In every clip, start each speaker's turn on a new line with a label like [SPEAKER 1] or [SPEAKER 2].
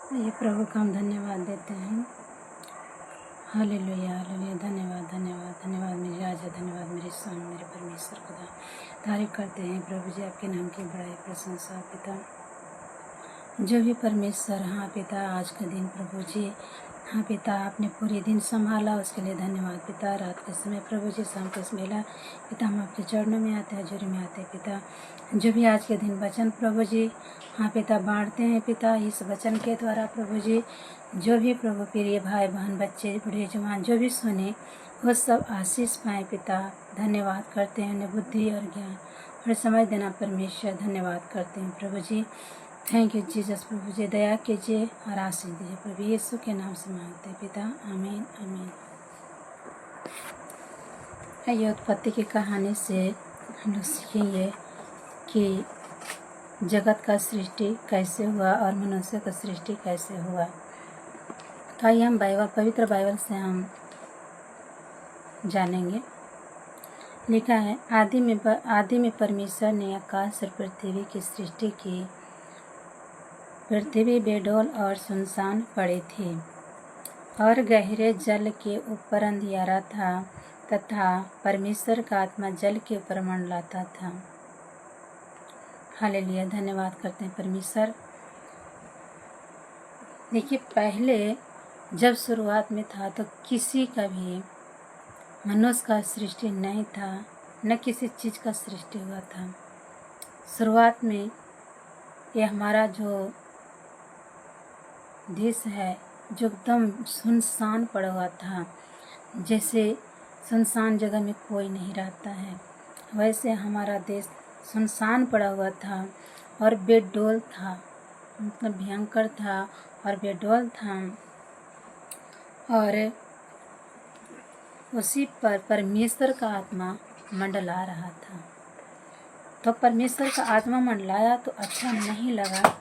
[SPEAKER 1] ये प्रभु का हम धन्यवाद देते हैं। Hallelujah hallelujah. धन्यवाद धन्यवाद धन्यवाद मेरी राजा, धन्यवाद मेरे स्वामी, मेरे परमेश्वर खुदा। तारीफ करते हैं प्रभु जी आपके नाम की बड़ाई प्रशंसा पिता। जो भी परमेश्वर, हाँ पिता, आज का दिन प्रभु जी, हाँ पिता, आपने पूरे दिन संभाला, उसके लिए धन्यवाद पिता। रात के समय प्रभु जी, शाम के बेला पिता, हम आपके चरणों में आते हैं, हजूरी में आते हैं पिता। जो भी आज के दिन वचन प्रभु जी, हाँ पिता, बांटते हैं पिता, इस वचन के द्वारा प्रभु जी, जो भी प्रभु प्रिय भाई बहन, बच्चे, बूढ़े जवान, जो भी सुने वो सब आशीष पाए पिता। धन्यवाद करते हैं, उन्हें बुद्धि और ज्ञान और समझ देना परमेश्वर। धन्यवाद करते हैं प्रभु जी। Thank you Jesus. प्रभु जी दया कीजिए और आशीष दीजिए प्रभु यीशु के नाम से मांगते हैं पिता, आमीन आमीन। आइए उत्पत्ति की कहानी से हम लोग सीखेंगे कि जगत का सृष्टि कैसे हुआ और मनुष्य का सृष्टि कैसे हुआ। तो आइए हम पवित्र बाइबल से हम जानेंगे। लिखा है, आदि में परमेश्वर ने आकाश और पृथ्वी की सृष्टि की। पृथ्वी बेडौल और सुनसान पड़ी थी और गहरे जल के ऊपर अंधियारा था तथा परमेश्वर का आत्मा जल के ऊपर मंडलाता था। हालेलुया। धन्यवाद करते हैं परमेश्वर। देखिए, पहले जब शुरुआत में था तो किसी का भी मनुष्य का सृष्टि नहीं था, न किसी चीज़ का सृष्टि हुआ था। शुरुआत में ये हमारा जो देश है जो एकदम सुनसान पड़ा हुआ था, जैसे सुनसान जगह में कोई नहीं रहता है, वैसे हमारा देश सुनसान पड़ा हुआ था और बेडौल था, मतलब भयंकर था और बेडौल था। और उसी पर परमेश्वर का आत्मा मंडला रहा था। तो परमेश्वर का आत्मा मंडलाया तो अच्छा नहीं लगा।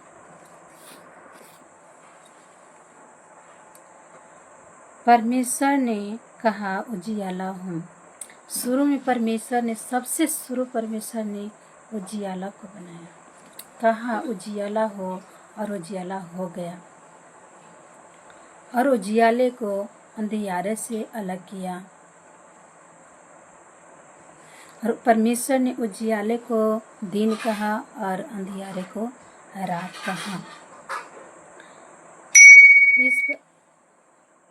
[SPEAKER 1] परमेश्वर ने कहा उजियाला हो। शुरू में सबसे शुरू परमेश्वर ने उजियाला को बनाया, कहा उजियाला हो और उजियाला हो गया। और उजियाले को अंधियारे से अलग किया। और परमेश्वर ने उजियाले को दिन कहा और अंधियारे को रात कहा।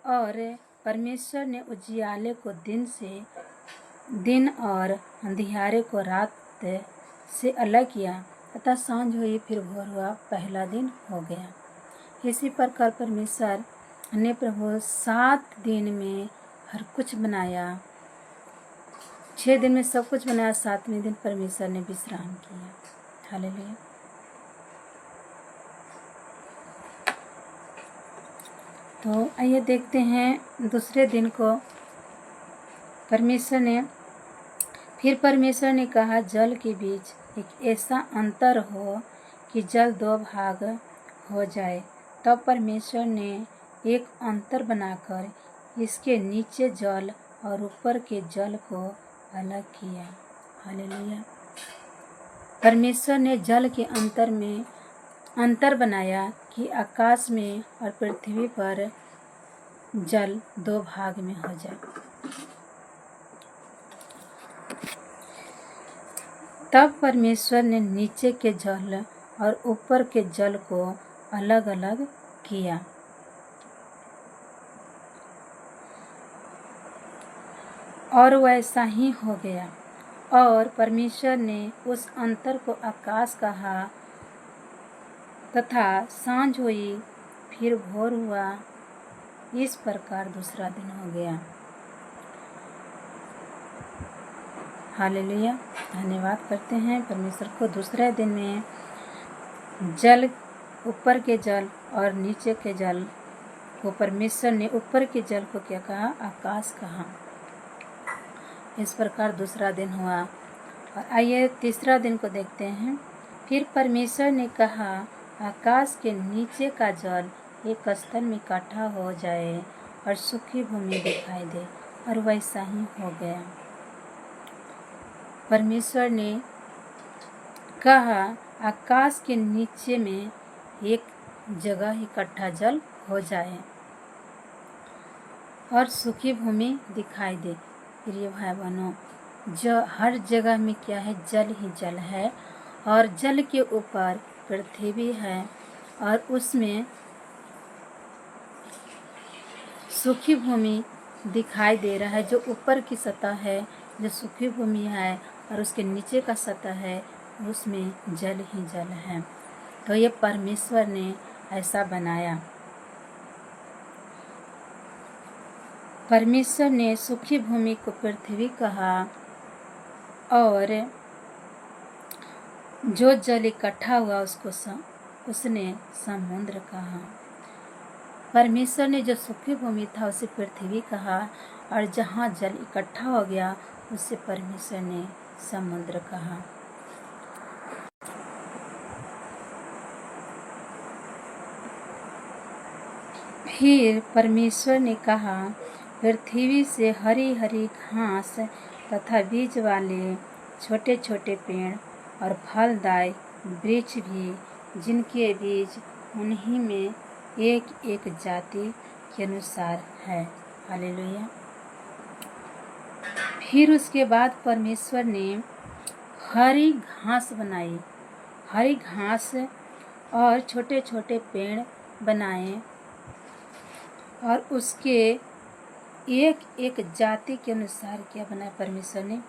[SPEAKER 1] और परमेश्वर ने उजियाले को दिन और अंधियारे को रात से अलग किया तथा सांझ हुई, फिर भोर हुआ, पहला दिन हो गया। इसी प्रकार परमेश्वर ने प्रभु 7 दिन में हर कुछ बनाया। 6 दिन में सब कुछ बनाया, 7वें दिन परमेश्वर ने विश्राम किया। हालेलुया। तो आइए देखते हैं दूसरे दिन को। फिर परमेश्वर ने कहा, जल के बीच एक ऐसा अंतर हो कि जल 2 भाग हो जाए। तब परमेश्वर ने एक अंतर बनाकर इसके नीचे जल और ऊपर के जल को अलग किया। हालेलुया। परमेश्वर ने जल के अंतर बनाया कि आकाश में और पृथ्वी पर जल 2 भाग में हो जाए। तब परमेश्वर ने नीचे के जल और ऊपर के जल को अलग अलग किया। और वैसा ही हो गया। और परमेश्वर ने उस अंतर को आकाश कहा तथा सांझ हुई, फिर भोर हुआ। इस प्रकार दूसरा दिन हो गया। हालेलुया। धन्यवाद करते हैं परमेश्वर को। दूसरे दिन में जल, ऊपर के जल और नीचे के जल को परमेश्वर ने ऊपर के जल को क्या कहा? आकाश कहा। इस प्रकार दूसरा दिन हुआ। और आइए तीसरा दिन को देखते हैं। फिर परमेश्वर ने कहा, आकाश के नीचे का जल एक स्थल में इकट्ठा हो जाए और सूखी भूमि दिखाई दे। और वैसा ही हो गया। परमेश्वर ने कहा, आकाश के नीचे में एक जगह इकट्ठा जल हो जाए और सूखी भूमि दिखाई दे। प्रिय भाई बहनों, जो हर जगह में क्या है, जल ही जल है और जल के ऊपर पृथ्वी है और उसमें सूखी भूमि दिखाई दे रहा है। जो ऊपर की सतह है, जो सूखी भूमि है और उसके नीचे का सतह है, उसमें जल ही जल है। तो ये परमेश्वर ने ऐसा बनाया। परमेश्वर ने सूखी भूमि को पृथ्वी कहा और जो जल इकट्ठा हुआ उसने समुद्र कहा। परमेश्वर ने जो सूखी भूमि था उसे पृथ्वी कहा और जहाँ जल इकट्ठा हो गया उसे परमेश्वर ने समुद्र कहा। फिर परमेश्वर ने कहा, पृथ्वी से हरी हरी घास तथा बीज वाले छोटे छोटे पेड़ और फलदायी वृक्ष भी, जिनके बीज उन्हीं में एक एक जाति के अनुसार है। हालेलुया। फिर उसके बाद परमेश्वर ने हरी घास बनाई, हरी घास और छोटे छोटे पेड़ बनाए और उसके एक एक जाति के अनुसार क्या बनाया, परमेश्वर ने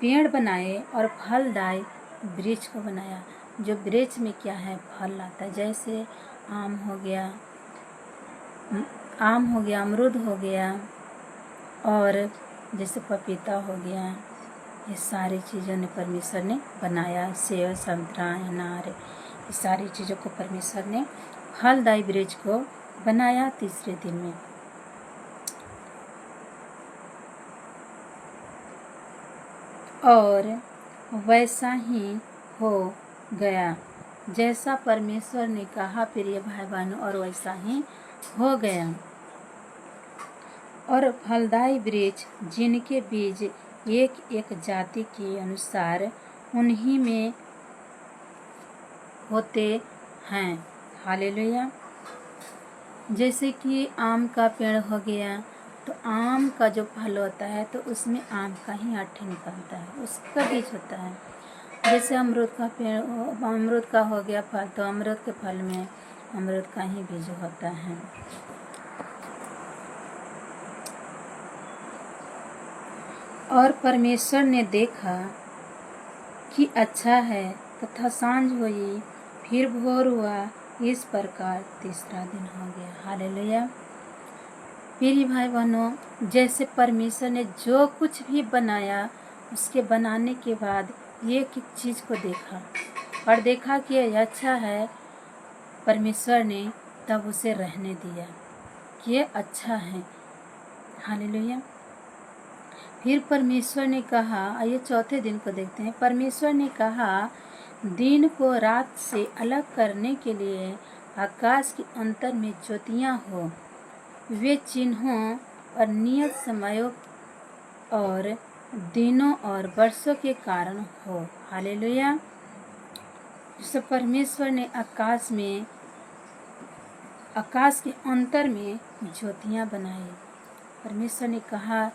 [SPEAKER 1] पेड़ बनाए और फलदायी वृक्ष को बनाया। जो वृक्ष में क्या है, फल लाता है, जैसे आम हो गया, अमरूद हो गया और जैसे पपीता हो गया। ये सारी चीज़ों ने परमेश्वर ने बनाया। सेब, संतरा, अनार, ये सारी चीज़ों को परमेश्वर ने फलदायी वृक्ष को बनाया तीसरे दिन में। और वैसा ही हो गया जैसा परमेश्वर ने कहा, प्रिय भाई बहनों, और वैसा ही हो गया। और फलदायी वृक्ष, जिनके बीज एक एक जाति के अनुसार उन्हीं में होते हैं। हालेलुया। जैसे कि आम का पेड़ हो गया, तो आम का जो फल होता है तो उसमें आम का ही आठी निकलता है, उसका बीज होता है। जैसे अमरूद का पेड़, अमरूद का हो गया फल, तो अमरूद के फल में अमरूद का ही बीज होता है। और परमेश्वर ने देखा कि अच्छा है, तथा सांझ हुई, फिर भोर हुआ। इस प्रकार तीसरा दिन हो गया। हालेलुया। मेरी भाई बहनों, जैसे परमेश्वर ने जो कुछ भी बनाया, उसके बनाने के बाद एक एक चीज़ को देखा और देखा कि यह अच्छा है। परमेश्वर ने तब उसे रहने दिया कि ये अच्छा है। हालेलुया। फिर परमेश्वर ने कहा, आइए चौथे दिन को देखते हैं। परमेश्वर ने कहा, दिन को रात से अलग करने के लिए आकाश के अंतर में ज्योतियाँ हो, वे चिन्हों और नियत समयों और दिनों और वर्षों के कारण हो। हालेलुया। जैसे परमेश्वर ने आकाश के अंतर में ज्योतियाँ बनाई। परमेश्वर ने कहा,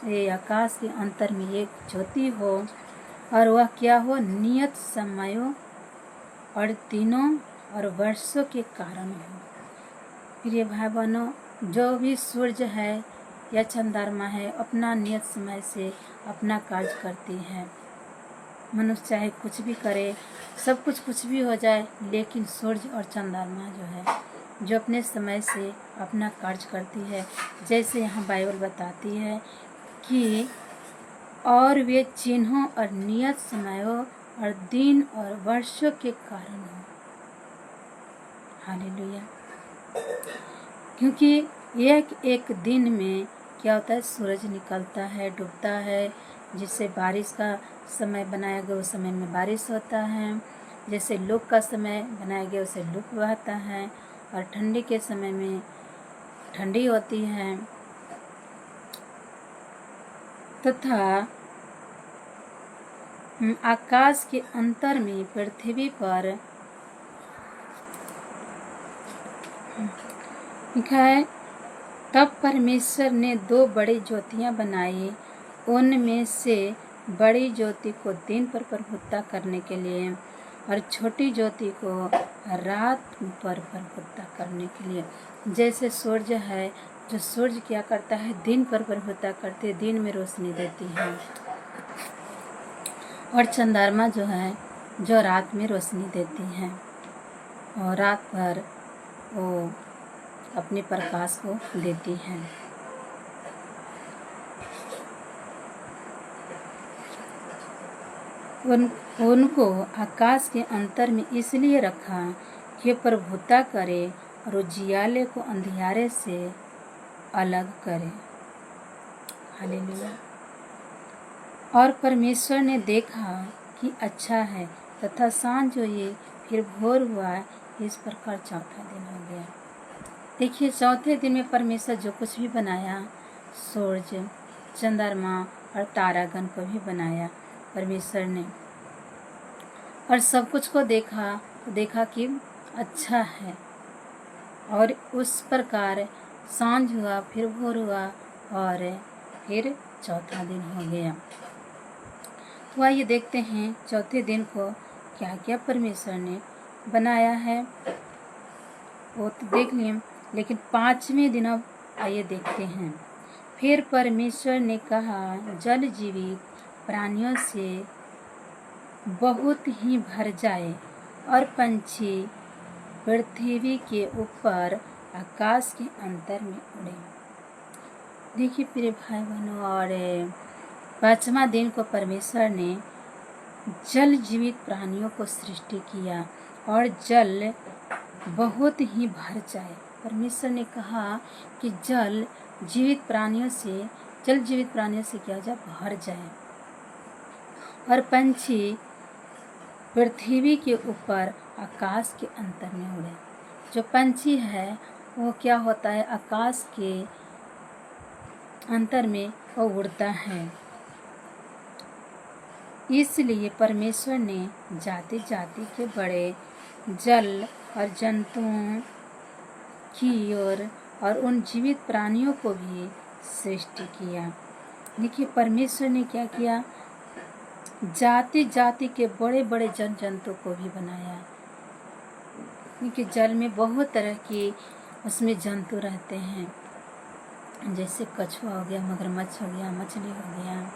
[SPEAKER 1] ये आकाश के अंतर में एक ज्योति हो और वह क्या हो, नियत समयों और दिनों और वर्षों के कारण हो। प्रिय भाई बहनों, जो भी सूर्य है या चंद्रमा है, अपना नियत समय से अपना कार्य करती है। मनुष्य चाहे कुछ भी करे, सब कुछ भी हो जाए, लेकिन सूर्य और चंद्रमा जो है, जो अपने समय से अपना कार्य करती है। जैसे यहाँ बाइबल बताती है कि और वे चिन्हों और नियत समयों और दिन और वर्षों के कारण हो। हालेलुया। क्योंकि एक एक दिन में क्या होता है, सूरज निकलता है, डूबता है। जिससे बारिश का समय बनाया गया उस समय में बारिश होता है, जैसे लू का समय बनाया गया उसे लू बहता है, और ठंडी के समय में ठंडी होती है। तथा आकाश के अंतर में पृथ्वी पर लिखा है, तब परमेश्वर ने 2 बड़ी ज्योतियां बनाई, उनमें से बड़ी ज्योति को दिन पर प्रभुत्ता करने के लिए और छोटी ज्योति को रात पर प्रभुत्ता करने के लिए। जैसे सूर्य है, जो सूर्य क्या करता है, दिन पर प्रभुत्ता करती है, दिन में रोशनी देती है, और चंद्रमा जो है जो रात में रोशनी देती है, और रात भर वो अपने प्रकाश को देती है। उनको आकाश के अंतर में इसलिए रखा कि प्रभुता करे और उजियाले को अंधियारे से अलग करे। हालेलुया। और परमेश्वर ने देखा कि अच्छा है, तथा सांझ हुई, फिर भोर हुआ। इस प्रकार चौथा दिन हो गया। देखिए, चौथे दिन में परमेश्वर जो कुछ भी बनाया, सूरज, चंद्रमा और तारागण को भी बनाया परमेश्वर ने, और सब कुछ को देखा कि अच्छा है। और उस प्रकार सांझ हुआ, फिर भोर हुआ, और फिर चौथा दिन हो गया। तो आइए देखते हैं चौथे दिन को क्या क्या परमेश्वर ने बनाया है। वो तो देख लिए, लेकिन 5वें दिन अब आइए देखते हैं। फिर परमेश्वर ने कहा, जल जीवित प्राणियों से बहुत ही भर जाए और पंछी पृथ्वी के ऊपर आकाश के अंतर में उड़े। देखिए प्रिय भाई बहनों, और 5वां दिन को परमेश्वर ने जल जीवित प्राणियों को सृष्टि किया और जल बहुत ही भर जाए। परमेश्वर ने कहा कि जल जीवित प्राणियों से क्या जाए, भर जाए, और पंछी पृथ्वी के ऊपर आकाश के अंतर में उड़े। जो पंछी है वो क्या होता है, आकाश के अंतर में वो उड़ता है। इसलिए परमेश्वर ने जाति जाति के बड़े जल और जंतुओं की और उन जीवित प्राणियों को भी सृष्टि किया। देखिए परमेश्वर ने क्या किया, जाति जाति के बड़े बड़े जन जंतु को भी बनाया, क्योंकि जल में बहुत तरह के उसमें जंतु रहते हैं, जैसे कछुआ हो गया, मगरमच्छ हो गया, मछली हो गया,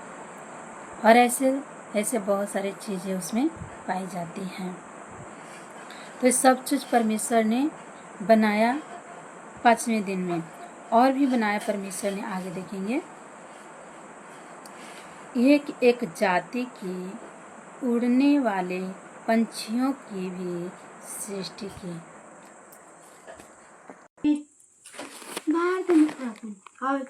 [SPEAKER 1] और ऐसे बहुत सारी चीज़ें उसमें पाई जाती हैं। तो सब चीज़ परमेश्वर ने बनाया 5वें दिन में। और भी बनाया परमेश्वर ने, आगे देखेंगे। एक एक जाति की उड़ने वाले पंछियों की भी सृष्टि की। बाहर